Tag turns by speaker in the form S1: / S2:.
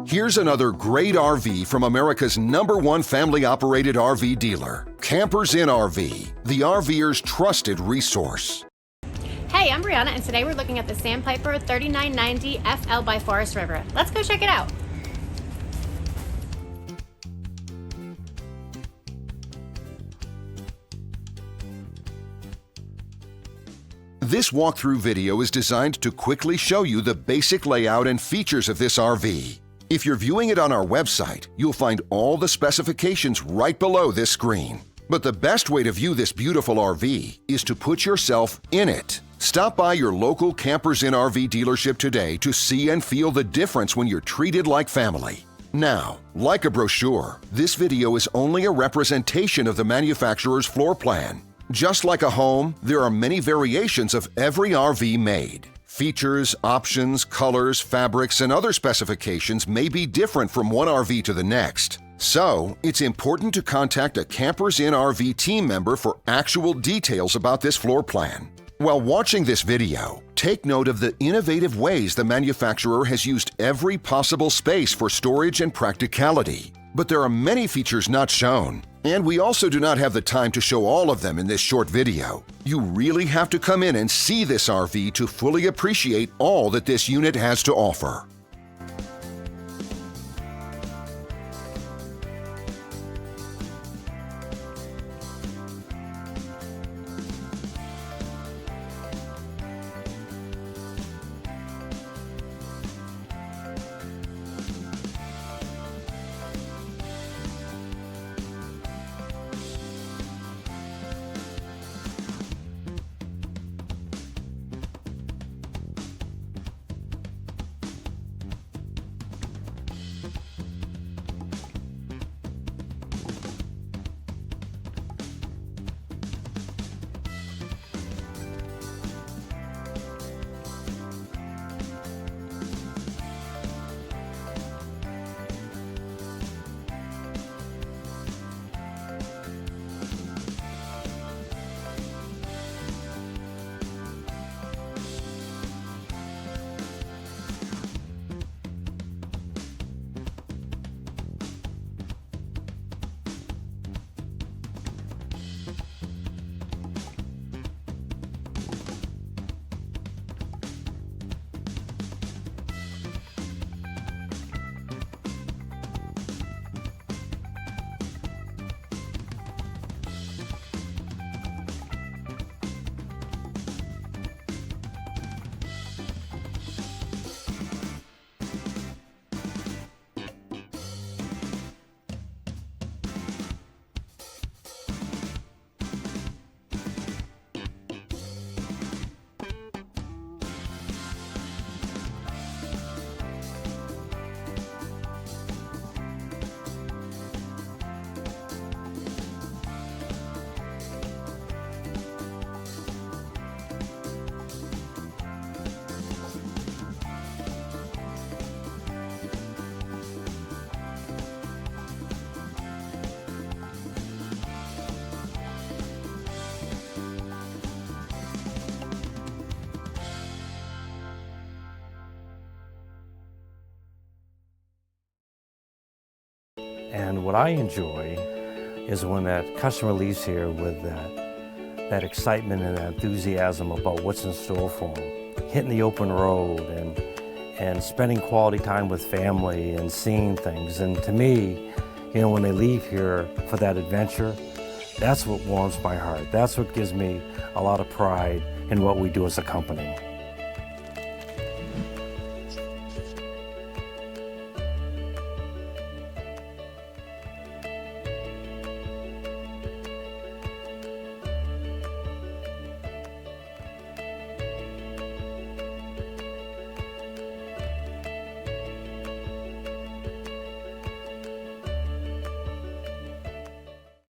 S1: Here's another great RV from America's #1 family-operated RV dealer, Campers Inn RV, the RVer's trusted resource.
S2: Hey, I'm Brianna, and today we're looking at the Sandpiper 3990 FL by Forest River. Let's go check it out.
S1: This walkthrough video is designed to quickly show you the basic layout and features of this RV. If you're viewing it on our website, you'll find all the specifications right below this screen. But the best way to view this beautiful RV is to put yourself in it. Stop by your local Campers Inn RV dealership today to see and feel the difference when you're treated like family. Now, like a brochure, this video is only a representation of the manufacturer's floor plan. Just like a home, there are many variations of every RV made. Features, options, colors, fabrics, and other specifications may be different from one RV to the next. So, it's important to contact a Campers Inn RV team member for actual details about this floor plan. While watching this video, take note of the innovative ways the manufacturer has used every possible space for storage and practicality. But there are many features not shown, and we also do not have the time to show all of them in this short video. You really have to come in and see this RV to fully appreciate all that this unit has to offer.
S3: And what I enjoy is when that customer leaves here with that excitement and that enthusiasm about what's in store for them. Hitting the open road and spending quality time with family and seeing things. And to me, you know, when they leave here for that adventure, that's what warms my heart. That's what gives me a lot of pride in what we do as a company.